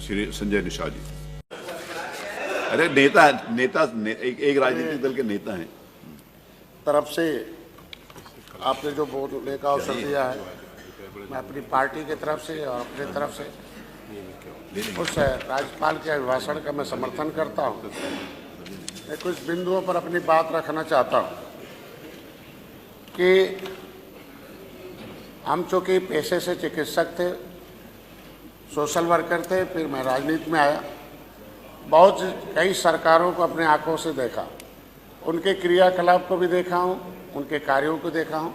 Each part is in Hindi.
श्री संजय निषाद जी। अरे नेता एक राजनीतिक दल के नेता हैं। तरफ से आपने जो बोलने का अवसर दिया है, मैं अपनी पार्टी की तरफ से और अपनी तरफ से उस राज्यपाल के अभिभाषण का मैं समर्थन करता हूँ। मैं कुछ बिंदुओं पर अपनी बात रखना चाहता हूँ कि हम चूँकि पेशे से चिकित्सक थे, सोशल वर्कर थे, फिर मैं राजनीति में आया। कई सरकारों को अपने आंखों से देखा, उनके क्रियाकलाप को भी देखा हूँ, उनके कार्यों को देखा हूँ।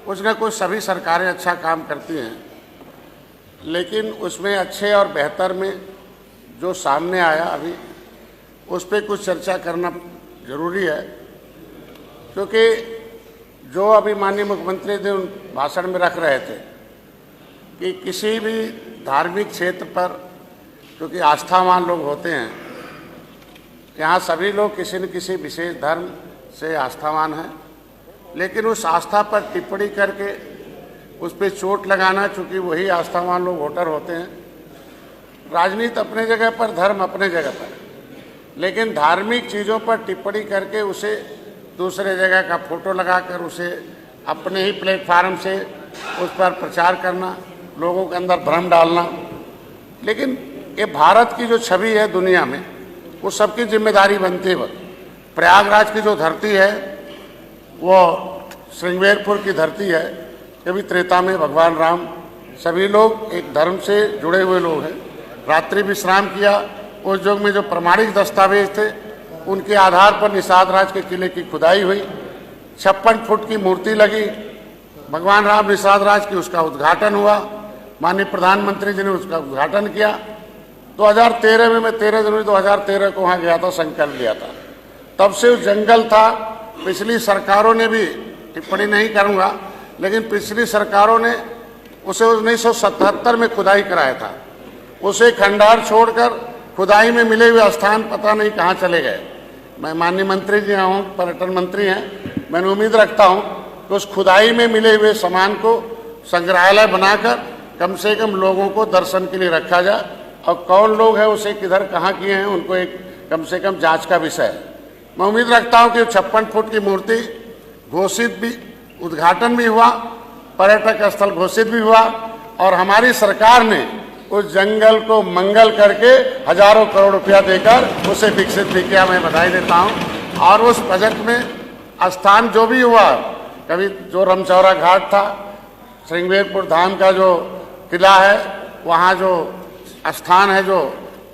कुछ न कुछ सभी सरकारें अच्छा काम करती हैं, लेकिन उसमें अच्छे और बेहतर में जो सामने आया अभी उस पर कुछ चर्चा करना जरूरी है, क्योंकि जो अभी माननीय मुख्यमंत्री जी उन भाषण में रख रहे थे कि किसी भी धार्मिक क्षेत्र पर, क्योंकि आस्थावान लोग होते हैं, यहाँ सभी लोग किसी न किसी विशेष धर्म से आस्थावान हैं, लेकिन उस आस्था पर टिप्पणी करके उस पर चोट लगाना, चूँकि वही आस्थावान लोग वोटर होते हैं। राजनीति अपने जगह पर, धर्म अपने जगह पर, लेकिन धार्मिक चीज़ों पर टिप्पणी करके उसे दूसरे जगह का फोटो लगाकर उसे अपने ही प्लेटफार्म से उस पर प्रचार करना, लोगों के अंदर भ्रम डालना। लेकिन ये भारत की जो छवि है दुनिया में, वो सबकी जिम्मेदारी बनती है। प्रयागराज की जो धरती है वो श्रृंगेरपुर की धरती है। कभी त्रेता में भगवान राम, सभी लोग एक धर्म से जुड़े हुए लोग हैं। रात्रि विश्राम किया, उस युग में जो प्रमाणिक दस्तावेज थे उनके आधार पर निषाद राज के किले की खुदाई हुई, 56 फुट की मूर्ति लगी, भगवान राम निषाद राज की, उसका उद्घाटन हुआ। माननीय प्रधानमंत्री जी ने उसका उद्घाटन किया। 2013 में, मैं 13 जनवरी 2013 को वहाँ गया था, संकल्प लिया था। तब से उस जंगल था। पिछली सरकारों ने भी, टिप्पणी नहीं करूँगा, लेकिन पिछली सरकारों ने उसे 1977 में खुदाई कराया था। उसे खंडार छोड़कर खुदाई में मिले हुए स्थान पता नहीं कहाँ चले गए। मैं माननीय मंत्री जी हूँ, पर्यटन मंत्री हैं, मैंने उम्मीद रखता हूँ कि उस खुदाई में मिले हुए सामान को संग्रहालय बनाकर कम से कम लोगों को दर्शन के लिए रखा जाए, और कौन लोग हैं उसे किधर कहाँ किए हैं उनको एक कम से कम जांच का विषय है। मैं उम्मीद रखता हूँ कि 56 फुट की मूर्ति घोषित भी, उद्घाटन भी हुआ, पर्यटक स्थल घोषित भी हुआ, और हमारी सरकार ने उस जंगल को मंगल करके हजारों करोड़ रुपया देकर उसे विकसित भी किया। मैं बधाई देता हूँ। और उस बजट में स्थान जो भी हुआ, कभी जो रमचौरा घाट था, श्रृंगेरपुर धाम का जो किला है, वहाँ जो स्थान है, जो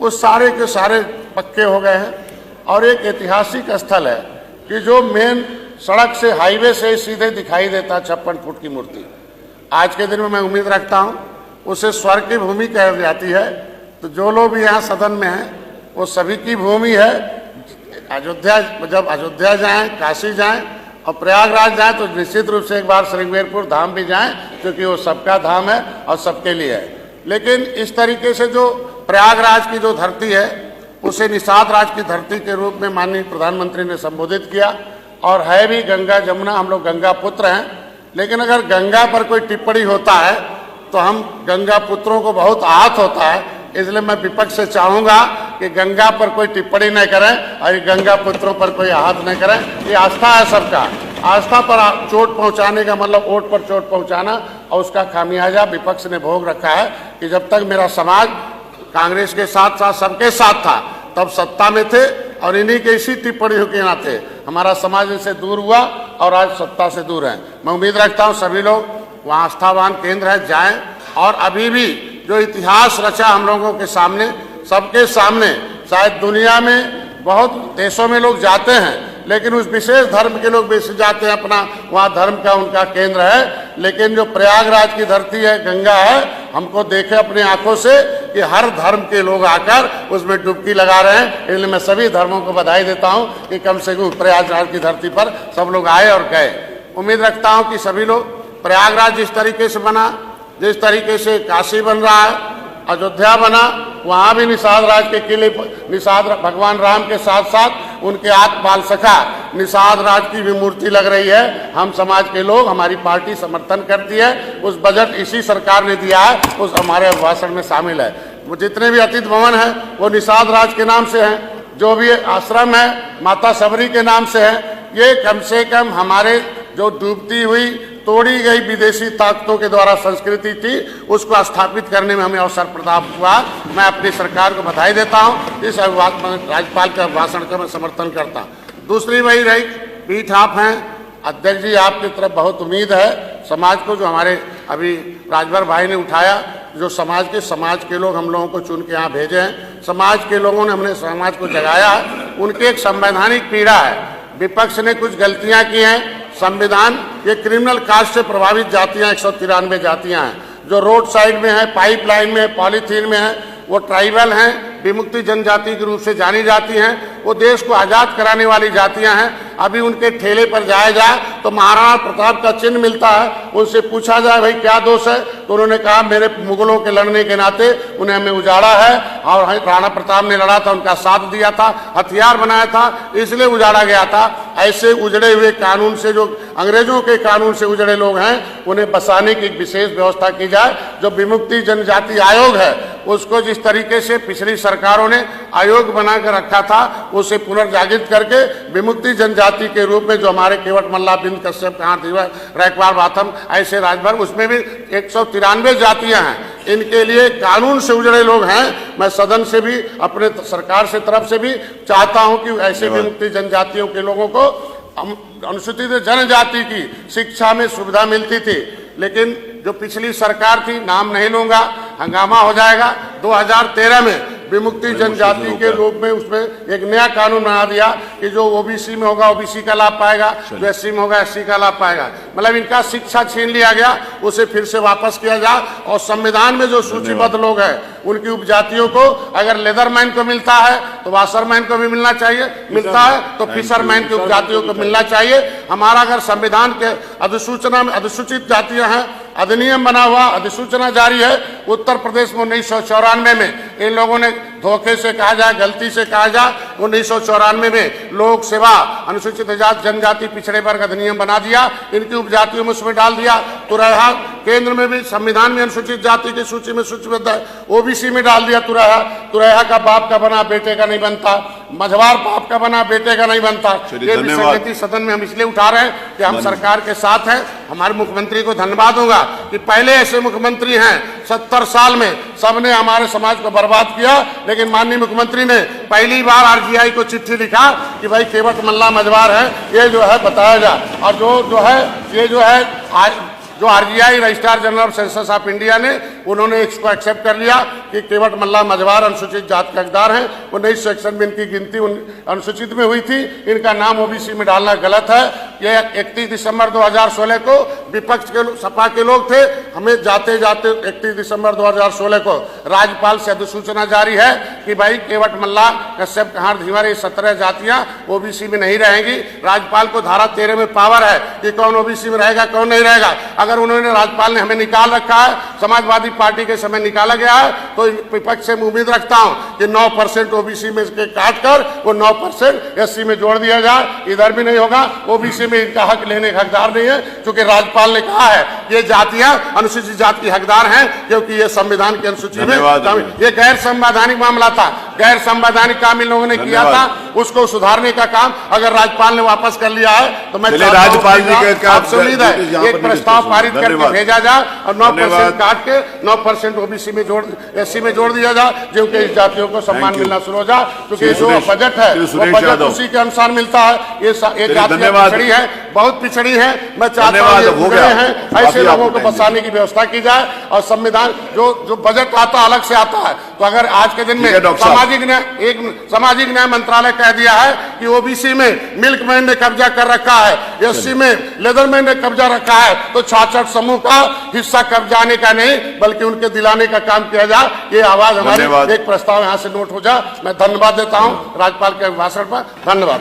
उस सारे के सारे पक्के हो गए हैं। और एक ऐतिहासिक स्थल है कि जो मेन सड़क से, हाईवे से सीधे दिखाई देता 56 फुट की मूर्ति। आज के दिन में मैं उम्मीद रखता हूँ उसे स्वर्ग की भूमि कह जाती है। तो जो लोग भी यहाँ सदन में हैं वो सभी की भूमि है। अयोध्या, जब अयोध्या जाएं, काशी जाएं और प्रयागराज जाएं, तो निश्चित रूप से एक बार श्रृंगेरपुर धाम भी जाएं, क्योंकि वो सबका धाम है और सबके लिए है। लेकिन इस तरीके से जो प्रयागराज की जो धरती है उसे निषाद राज की धरती के रूप में माननीय प्रधानमंत्री ने संबोधित किया। और है भी गंगा जमुना, हम लोग गंगा पुत्र हैं। लेकिन अगर गंगा पर कोई टिप्पणी होता है तो हम गंगा पुत्रों को बहुत आहत होता है। इसलिए मैं विपक्ष से चाहूँगा कि गंगा पर कोई टिप्पणी न करें और गंगा पुत्रों पर कोई आहत न करें। ये आस्था है सबका। आस्था पर चोट पहुँचाने का मतलब वोट पर चोट पहुँचाना, और उसका खामियाजा विपक्ष ने भोग रखा है कि जब तक मेरा समाज कांग्रेस के साथ साथ सबके साथ था, तब सत्ता में थे, और इन्हीं के इसी टिप्पणियों के नाते हमारा समाज इनसे दूर हुआ और आज सत्ता से दूर है। मैं उम्मीद रखता हूँ सभी लोग वहाँ आस्थावान केंद्र है जाएं, और अभी भी जो इतिहास रचा हम लोगों के सामने, सबके सामने, शायद दुनिया में बहुत देशों में लोग जाते हैं, लेकिन उस विशेष धर्म के लोग बेसिक जाते हैं, अपना वहाँ धर्म का उनका केंद्र है। लेकिन जो प्रयागराज की धरती है, गंगा है, हमको देखे अपनी आंखों से कि हर धर्म के लोग आकर उसमें डुबकी लगा रहे हैं। इसलिए मैं सभी धर्मों को बधाई देता हूँ कि कम से कम प्रयागराज की धरती पर सब लोग आए और गए। उम्मीद रखता हूँ कि सभी लोग, प्रयागराज जिस तरीके से बना, जिस तरीके से काशी बन रहा है, अयोध्या बना, वहाँ भी निषाद राज के किले, निषाद भगवान राम के साथ साथ उनके हाथ पाल सका। निषाद राज की भी मूर्ति लग रही है। हम समाज के लोग, हमारी पार्टी समर्थन करती है। उस बजट इसी सरकार ने दिया है, उस हमारे भाषण में शामिल है। वो जितने भी अतिथि भवन है वो निषाद राज के नाम से हैं। जो भी आश्रम है माता सबरी के नाम से है। ये कम से कम हमारे जो डूबती हुई तोड़ी गई विदेशी ताकतों के द्वारा संस्कृति थी उसको स्थापित करने में हमें अवसर प्राप्त हुआ। मैं अपनी सरकार को बधाई देता हूँ। इस राज्यपाल का भाषण का मैं समर्थन करता हूँ। दूसरी वही रही पीठ आप हैं अध्यक्ष जी, आपकी तरफ बहुत उम्मीद है समाज को, जो हमारे अभी राजभर भाई ने उठाया, जो समाज के लोग हम लोगों को चुन के यहाँ भेजे हैं, समाज के लोगों ने हमने समाज को जगाया है। उनकी एक संवैधानिक पीड़ा है। विपक्ष ने कुछ गलतियां की हैं। संविधान ये क्रिमिनल कास्ट से प्रभावित जातियां 193 जातियां हैं जो रोड साइड में है, पाइपलाइन में है, पॉलीथीन में है। वो ट्राइबल हैं, विमुक्ति जनजाति के रूप से जानी जाती हैं। वो देश को आज़ाद कराने वाली जातियां हैं। अभी उनके ठेले पर जाया जाए तो महाराणा प्रताप का चिन्ह मिलता है। उनसे पूछा जाए भाई क्या दोष है, तो उन्होंने कहा मेरे मुगलों के लड़ने के नाते उन्हें हमें उजाड़ा है, और राणा प्रताप ने लड़ा था, उनका साथ दिया था, हथियार बनाया था, इसलिए उजाड़ा गया था। ऐसे उजड़े हुए कानून से, जो अंग्रेजों के कानून से उजड़े लोग हैं, उन्हें बसाने की एक विशेष व्यवस्था की जाए। जो विमुक्ति जनजाति आयोग है उसको जिस तरीके से पिछली सरकारों ने आयोग बनाकर रखा था उसे पुनर्जागृत करके विमुक्ति जनजाति के रूप में, जो हमारे केवट मल्ला, बिंद कश्यप, कहार, धीवर, रैकवार, बाथम, ऐसे राजभर, उसमें भी 193 जातियां हैं। इनके लिए कानून से उजड़े लोग हैं। मैं सदन से भी, अपने सरकार से तरफ से भी चाहता हूं कि ऐसे विमुक्ति जनजातियों के लोगों को अनुसूचित जनजाति की शिक्षा में सुविधा मिलती थी। लेकिन जो पिछली सरकार थी, नाम नहीं लूंगा, हंगामा हो जाएगा, 2013 में विमुक्ति जनजाति के रूप में उसमें एक नया कानून बना दिया कि जो ओबीसी में होगा ओबीसी का लाभ पाएगा, जो एससी में होगा एससी का लाभ पाएगा। मतलब इनका शिक्षा छीन लिया गया, उसे फिर से वापस किया जाए। और संविधान में जो सूचीबद्ध लोग हैं उनकी उपजातियों को अगर लेदरमैन को मिलता है तो वाशरमैन को भी मिलना चाहिए, मिलता है तो फिशरमैन की उपजातियों को मिलना चाहिए। हमारा अगर संविधान के अधिसूचना में अधिसूचित जातियां हैं, अधिनियम बना हुआ, अधिसूचना जारी है। उत्तर प्रदेश में 1994 में इन लोगों ने धोखे से कहा जाए, गलती से कहा जाए, 1994 में लोक सेवा अनुसूचित जनजाति पिछड़े वर्ग अधिनियम बना दिया, इनकी उपजातियों में उसमें डाल दिया। तुरैहा केंद्र में भी संविधान में अनुसूचित जाति की सूची में सूचीबद्ध है, ओबीसी में डाल दिया। तुरैहा का बाप का बना बेटे का नहीं बनता, मझवार बाप का बना बेटे का नहीं बनता। ये विसंगति सदन में हम इसलिए उठा रहे हैं कि हम सरकार के साथ हैं। हमारे मुख्यमंत्री को धन्यवाद दूंगा कि पहले ऐसे मुख्यमंत्री हैं 70 साल में, सबने हमारे समाज को बर्बाद किया, लेकिन माननीय मुख्यमंत्री ने पहली बार आरजीआई को चिट्ठी लिखा कि भाई केवट मल्ला मझवार है, ये जो है बताया जाए। और जो RGI registrar general of census of India ने, उन्होंने इसको एक्सेप्ट कर लिया कि केवट मल्ला मझवार अनुसूचित जाति के हकदार हैं। 1961 में इनकी गिनती अनुसूचित में हुई थी, इनका नाम ओबीसी में डालना गलत है। ये 31 दिसंबर 2016 को विपक्ष के सपा के लोग थे, हमें जाते जाते 31 दिसंबर 2016 को राज्यपाल से अधिसूचना जारी है कि भाई केवट मल्ला, कश्यप, कहार, धीवर, ये 17 जातियां ओबीसी में नहीं रहेंगी। राज्यपाल को धारा 13 में पावर है कि कौन ओबीसी में रहेगा कौन नहीं रहेगा। अगर उन्होंने, राज्यपाल ने हमें निकाल रखा है, समाजवादी पार्टी के समय निकाला गया है, तो विपक्ष से उम्मीद रखता हूं कि 9% ओबीसी में इसके काट कर वो 9% एससी में जोड़ दिया जाए। इधर भी नहीं होगा, ओबीसी में इनका हक लेने का हकदार नहीं है, क्योंकि राज्यपाल ने कहा है ये जातियां अनुसूचित जाति की हकदार हैं, क्योंकि ये संविधान की अनुसूची में। ये गैर संवैधानिक मामला था, गैर संवैधानिक काम इन लोगों ने किया था, उसको सुधारने का काम अगर राज्यपाल ने वापस कर लिया है तो मैं राज्यपाल जी के आपसे उम्मीद है एक प्रस्ताव पारित करके भेजा जाए और 9% काट के 9% ओबीसी में जोड़, एससी में जोड़ दिया जाए, क्योंकि इस जातियों को सम्मान मिलना शुरू हो जाए। क्योंकि जो बजट है वो बजट उसी के अनुसार मिलता है। ये एक जातियां पिछड़ी है, बहुत पिछड़ी है। मैं चाहता हूँ ऐसे लोगों को बसाने की व्यवस्था की जाए। और संविधान जो बजट आता अलग से आता है, तो अगर आज के दिन में सामाजिक न्याय मंत्रालय कह दिया है कि ओबीसी में मिल्कमैन ने कब्जा कर रखा है, एससी में लेदरमैन ने कब्जा रखा है, तो 66 समूह का हिस्सा कब्जाने का नहीं बल्कि उनके दिलाने का काम किया जाए। ये आवाज हमारी, एक प्रस्ताव यहाँ से नोट हो जाए। मैं धन्यवाद देता हूँ राज्यपाल के भाषण पर। धन्यवाद।